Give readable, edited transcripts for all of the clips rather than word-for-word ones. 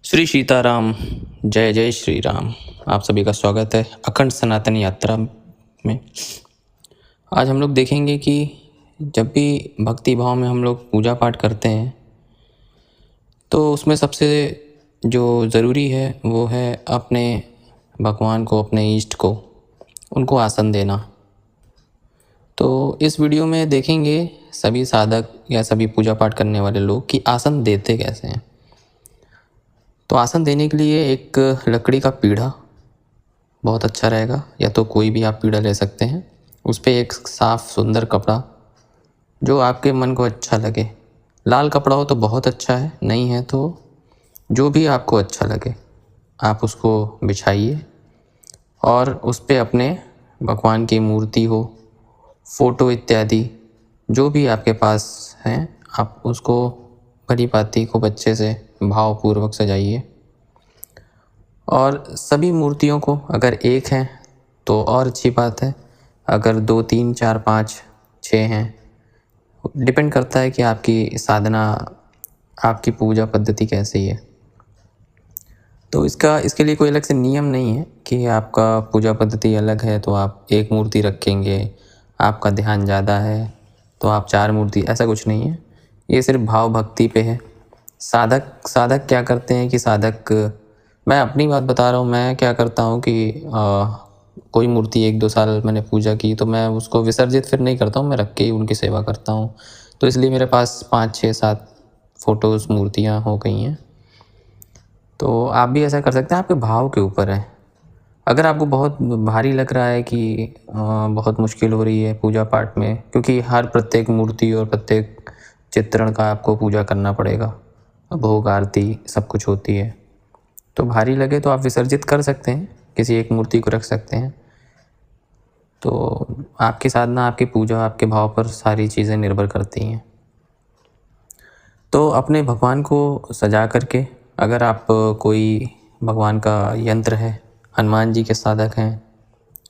श्री सीताराम। जय जय श्री राम। आप सभी का स्वागत है अखंड सनातन यात्रा में। आज हम लोग देखेंगे कि जब भी भक्ति भाव में हम लोग पूजा पाठ करते हैं तो उसमें सबसे जो ज़रूरी है वो है अपने भगवान को, अपने इष्ट को, उनको आसन देना। तो इस वीडियो में देखेंगे सभी साधक या सभी पूजा पाठ करने वाले लोग कि आसन देते कैसे हैं। तो आसन देने के लिए एक लकड़ी का पीढ़ा बहुत अच्छा रहेगा, या तो कोई भी आप पीढ़ा ले सकते हैं। उस पर एक साफ़ सुंदर कपड़ा जो आपके मन को अच्छा लगे, लाल कपड़ा हो तो बहुत अच्छा है, नहीं है तो जो भी आपको अच्छा लगे आप उसको बिछाइए और उस पर अपने भगवान की मूर्ति हो, फ़ोटो इत्यादि जो भी आपके पास हैं आप उसको भली भांति खूब अच्छे से भावपूर्वक सजाइए। और सभी मूर्तियों को अगर एक हैं तो और अच्छी बात है, अगर 2 3 4 5 6 हैं, डिपेंड करता है कि आपकी साधना, आपकी पूजा पद्धति कैसी है। तो इसके लिए कोई अलग से नियम नहीं है कि आपका पूजा पद्धति अलग है तो आप एक मूर्ति रखेंगे, आपका ध्यान ज़्यादा है तो आप 4 मूर्ति, ऐसा कुछ नहीं है। ये सिर्फ भाव भक्ति पे है। साधक क्या करते हैं कि मैं अपनी बात बता रहा हूँ, मैं क्या करता हूँ कि कोई मूर्ति 1-2 साल मैंने पूजा की तो मैं उसको विसर्जित फिर नहीं करता हूँ, मैं रख के ही उनकी सेवा करता हूँ। तो इसलिए मेरे पास 5 6 7 फ़ोटोज़, मूर्तियाँ हो गई हैं। तो आप भी ऐसा कर सकते हैं, आपके भाव के ऊपर है। अगर आपको बहुत भारी लग रहा है कि बहुत मुश्किल हो रही है पूजा पाठ में, क्योंकि हर प्रत्येक मूर्ति और प्रत्येक चित्रण का आपको पूजा करना पड़ेगा, भोग आरती सब कुछ होती है, तो भारी लगे तो आप विसर्जित कर सकते हैं, किसी एक मूर्ति को रख सकते हैं। तो आपकी साधना, आपकी पूजा, आपके भाव पर सारी चीज़ें निर्भर करती हैं। तो अपने भगवान को सजा करके, अगर आप कोई भगवान का यंत्र है, हनुमान जी के साधक हैं,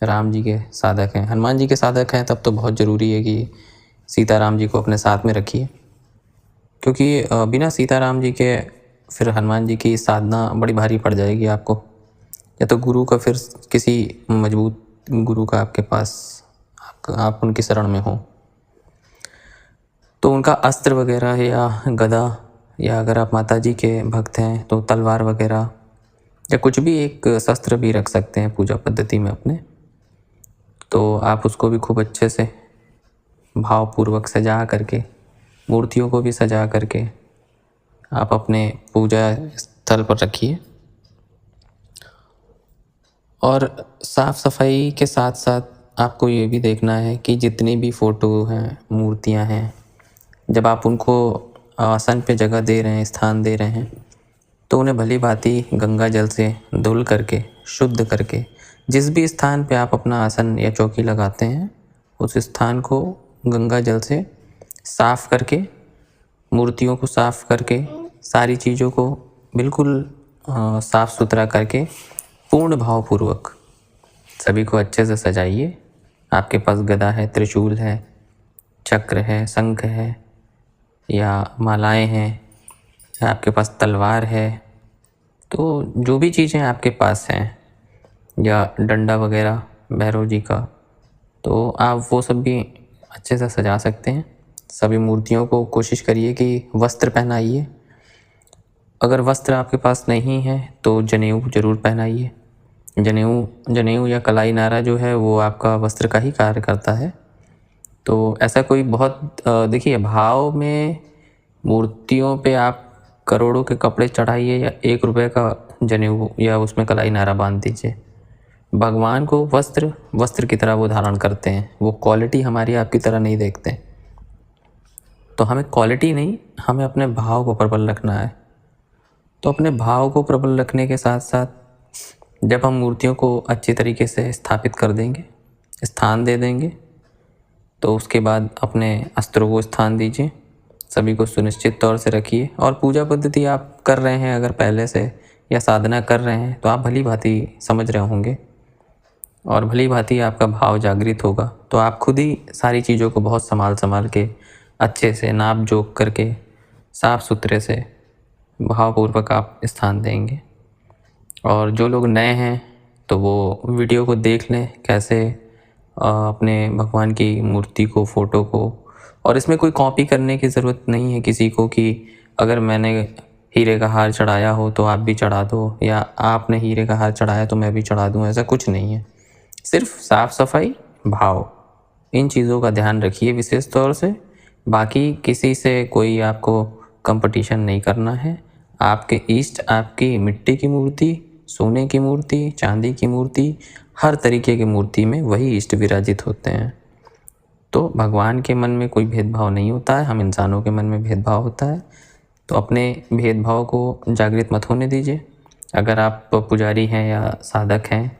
राम जी के साधक हैं, हनुमान जी के साधक हैं तब तो बहुत ज़रूरी है कि सीताराम जी को अपने साथ में रखिए, क्योंकि बिना सीताराम जी के फिर हनुमान जी की साधना बड़ी भारी पड़ जाएगी आपको। या तो गुरु का, फिर किसी मजबूत गुरु का आपके पास, आप उनकी शरण में हो तो उनका अस्त्र वगैरह या गदा, या अगर आप माता जी के भक्त हैं तो तलवार वगैरह या कुछ भी एक शस्त्र भी रख सकते हैं पूजा पद्धति में अपने। तो आप उसको भी खूब अच्छे से भावपूर्वक सजा करके, मूर्तियों को भी सजा करके आप अपने पूजा स्थल पर रखिए। और साफ़ सफाई के साथ साथ आपको ये भी देखना है कि जितनी भी फ़ोटो हैं, मूर्तियां हैं, जब आप उनको आसन पे जगह दे रहे हैं, स्थान दे रहे हैं, तो उन्हें भली भांति गंगा जल से धुल करके, शुद्ध करके, जिस भी स्थान पे आप अपना आसन या चौकी लगाते हैं उस स्थान को गंगा जल से साफ़ करके, मूर्तियों को साफ़ करके, सारी चीज़ों को बिल्कुल साफ़ सुथरा करके पूर्ण भावपूर्वक सभी को अच्छे से सजाइए। आपके पास गदा है, त्रिशूल है, चक्र है, शंख है, या मालाएं हैं, या आपके पास तलवार है, तो जो भी चीज़ें आपके पास हैं, या डंडा वगैरह भैरव जी का, तो आप वो सब भी अच्छे से सजा सकते हैं। सभी मूर्तियों को कोशिश करिए कि वस्त्र पहनाइए। अगर वस्त्र आपके पास नहीं है तो जनेऊ ज़रूर पहनाइए। जनेऊ या कलाई नारा जो है वो आपका वस्त्र का ही कार्य करता है। तो ऐसा कोई बहुत देखिए, भाव में मूर्तियों पे आप करोड़ों के कपड़े चढ़ाइए या 1 रुपये का जनेऊ या उसमें कलाई नारा बांध दीजिए। भगवान को वस्त्र की तरह वो धारण करते हैं, वो क्वालिटी हमारी आपकी तरह नहीं देखते। तो हमें क्वालिटी नहीं, हमें अपने भाव को प्रबल रखना है। तो अपने भाव को प्रबल रखने के साथ साथ जब हम मूर्तियों को अच्छी तरीके से स्थापित कर देंगे, स्थान दे देंगे, तो उसके बाद अपने अस्त्रों को स्थान दीजिए, सभी को सुनिश्चित तौर से रखिए। और पूजा पद्धति आप कर रहे हैं अगर पहले से, या साधना कर रहे हैं, तो आप भली भांति समझ रहे होंगे और भली भांति आपका भाव जागृत होगा। तो आप खुद ही सारी चीज़ों को बहुत संभाल के अच्छे से नाप जोख करके साफ़ सुथरे से भावपूर्वक आप स्थान देंगे। और जो लोग नए हैं तो वो वीडियो को देख लें कैसे अपने भगवान की मूर्ति को, फ़ोटो को, और इसमें कोई कॉपी करने की ज़रूरत नहीं है किसी को कि अगर मैंने हीरे का हार चढ़ाया हो तो आप भी चढ़ा दो, या आपने हीरे का हार चढ़ाया तो मैं भी चढ़ा दूँ, ऐसा कुछ नहीं है। सिर्फ साफ़ सफाई, भाव, इन चीज़ों का ध्यान रखिए विशेष तौर से। बाकी किसी से कोई आपको कंपटीशन नहीं करना है। आपके इष्ट आपकी मिट्टी की मूर्ति, सोने की मूर्ति, चांदी की मूर्ति, हर तरीके की मूर्ति में वही इष्ट विराजित होते हैं। तो भगवान के मन में कोई भेदभाव नहीं होता है, हम इंसानों के मन में भेदभाव होता है। तो अपने भेदभाव को जागृत मत होने दीजिए। अगर आप पुजारी हैं या साधक हैं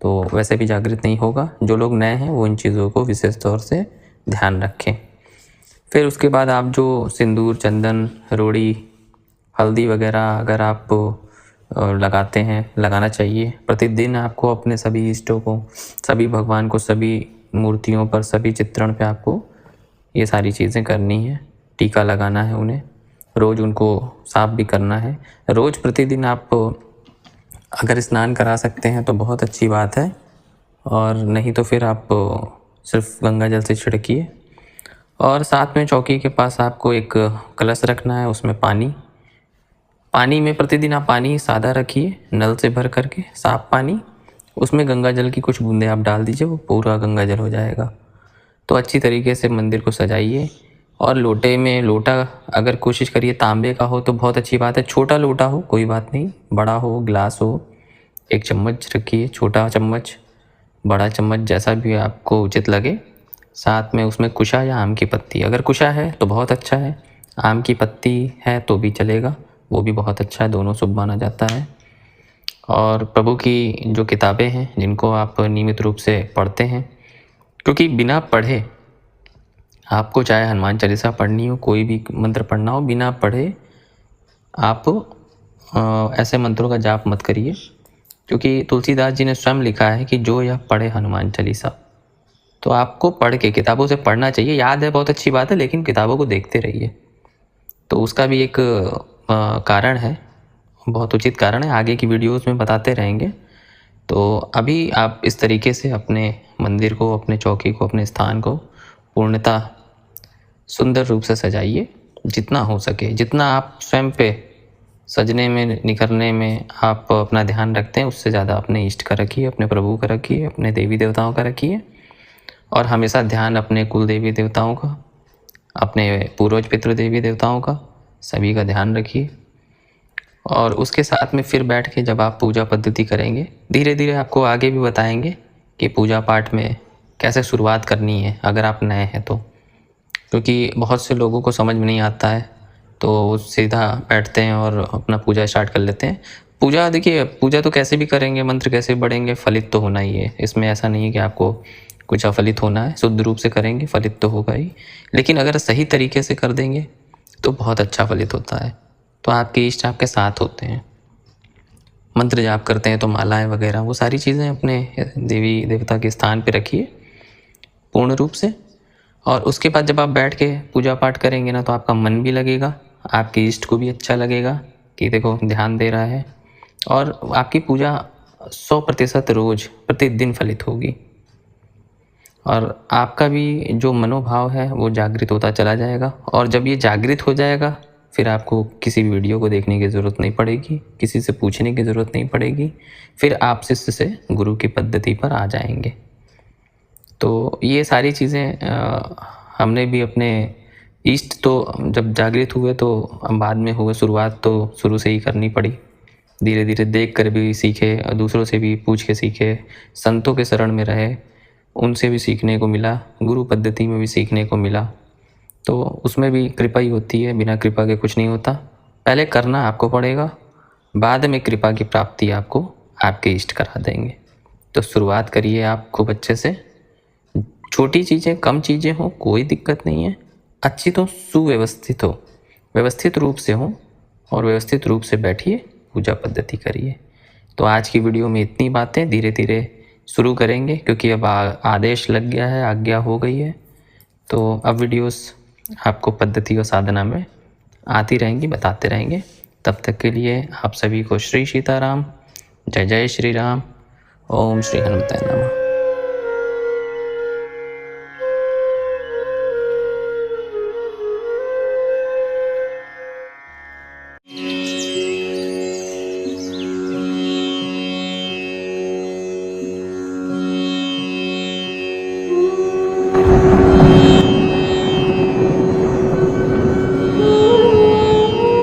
तो वैसे भी जागृत नहीं होगा। जो लोग नए हैं वो इन चीज़ों को विशेष तौर से ध्यान रखें। फिर उसके बाद आप जो सिंदूर, चंदन, रोड़ी, हल्दी वगैरह अगर आप लगाते हैं, लगाना चाहिए। प्रतिदिन आपको अपने सभी इष्टों को, सभी भगवान को, सभी मूर्तियों पर, सभी चित्रण पे आपको ये सारी चीज़ें करनी है। टीका लगाना है उन्हें, रोज़ उनको साफ भी करना है। रोज़ प्रतिदिन आप अगर स्नान करा सकते हैं तो बहुत अच्छी बात है, और नहीं तो फिर आप सिर्फ गंगा जल से छिड़किए। और साथ में चौकी के पास आपको एक कलश रखना है, उसमें पानी में प्रतिदिन आप पानी सादा रखिए, नल से भर करके साफ पानी, उसमें गंगा जल की कुछ बूंदें आप डाल दीजिए, वो पूरा गंगा जल हो जाएगा। तो अच्छी तरीके से मंदिर को सजाइए। और लोटे में, लोटा अगर कोशिश करिए तांबे का हो तो बहुत अच्छी बात है। छोटा लोटा हो कोई बात नहीं, बड़ा हो, गिलास हो, एक चम्मच रखिए, छोटा चम्मच, बड़ा चम्मच, जैसा भी आपको उचित लगे। साथ में उसमें कुशा या आम की पत्ती, अगर कुशा है तो बहुत अच्छा है, आम की पत्ती है तो भी चलेगा, वो भी बहुत अच्छा है, दोनों शुभ माना जाता है। और प्रभु की जो किताबें हैं जिनको आप नियमित रूप से पढ़ते हैं, क्योंकि बिना पढ़े आपको चाहे हनुमान चालीसा पढ़नी हो, कोई भी मंत्र पढ़ना हो, बिना पढ़े आप ऐसे मंत्रों का जाप मत करिए। क्योंकि तुलसीदास जी ने स्वयं लिखा है कि जो यह पढ़े हनुमान चालीसा, तो आपको पढ़ के, किताबों से पढ़ना चाहिए। याद है बहुत अच्छी बात है, लेकिन किताबों को देखते रहिए। तो उसका भी एक कारण है, बहुत उचित कारण है, आगे की वीडियोस में बताते रहेंगे। तो अभी आप इस तरीके से अपने मंदिर को, अपने चौकी को, अपने स्थान को पूर्णतः सुंदर रूप से सजाइए जितना हो सके। जितना आप स्वयं पे सजने में, निखरने में आप अपना ध्यान रखते हैं, उससे ज़्यादा अपने इष्ट का रखिए, अपने प्रभु का रखिए, अपने देवी देवताओं का रखिए। और हमेशा ध्यान अपने कुल देवी देवताओं का, अपने पूर्वज पितृ देवी देवताओं का, सभी का ध्यान रखिए। और उसके साथ में फिर बैठ के जब आप पूजा पद्धति करेंगे, धीरे धीरे आपको आगे भी बताएंगे कि पूजा पाठ में कैसे शुरुआत करनी है अगर आप नए हैं तो। क्योंकि बहुत से लोगों को समझ में नहीं आता है तो वो सीधा बैठते हैं और अपना पूजा स्टार्ट कर लेते हैं। पूजा, देखिए पूजा तो कैसे भी करेंगे, मंत्र कैसे बढ़ेंगे, फलित तो होना ही है। इसमें ऐसा नहीं है कि आपको कुछ अफलित होना है, शुद्ध रूप से करेंगे फलित तो होगा ही। लेकिन अगर सही तरीके से कर देंगे तो बहुत अच्छा फलित होता है। तो आपके इष्ट आपके साथ होते हैं। मंत्र जाप करते हैं तो मालाएं वगैरह, वो सारी चीज़ें अपने देवी देवता के स्थान पे रखिए पूर्ण रूप से। और उसके बाद जब आप बैठ के पूजा पाठ करेंगे ना, तो आपका मन भी लगेगा, आपके इष्ट को भी अच्छा लगेगा कि देखो ध्यान दे रहा है। और आपकी पूजा 100% रोज़ प्रतिदिन फलित होगी। और आपका भी जो मनोभाव है वो जागृत होता चला जाएगा। और जब ये जागृत हो जाएगा, फिर आपको किसी वीडियो को देखने की ज़रूरत नहीं पड़ेगी, किसी से पूछने की ज़रूरत नहीं पड़ेगी। फिर आप शिष्य से गुरु की पद्धति पर आ जाएंगे। तो ये सारी चीज़ें हमने भी अपने इष्ट तो जब जागृत हुए तो बाद में हुए, शुरुआत तो शुरू से ही करनी पड़ी। धीरे धीरे देख कर भी सीखे, दूसरों से भी पूछ के सीखे, संतों के शरण में रहे, उनसे भी सीखने को मिला, गुरु पद्धति में भी सीखने को मिला। तो उसमें भी कृपा ही होती है, बिना कृपा के कुछ नहीं होता। पहले करना आपको पड़ेगा, बाद में कृपा की प्राप्ति आपको आपके इष्ट करा देंगे। तो शुरुआत करिए आप खूब अच्छे से। छोटी चीज़ें, कम चीज़ें हो, कोई दिक्कत नहीं है, अच्छी तो सुव्यवस्थित हो, व्यवस्थित रूप से हो, और व्यवस्थित रूप से बैठिए, पूजा पद्धति करिए। तो आज की वीडियो में इतनी बातें, धीरे धीरे शुरू करेंगे क्योंकि अब आदेश लग गया है, आज्ञा हो गई है। तो अब वीडियोस आपको पद्धति और साधना में आती रहेंगी, बताते रहेंगे। तब तक के लिए आप सभी को श्री सीताराम, जय जय श्री राम, ओम श्री हनुमते नमः।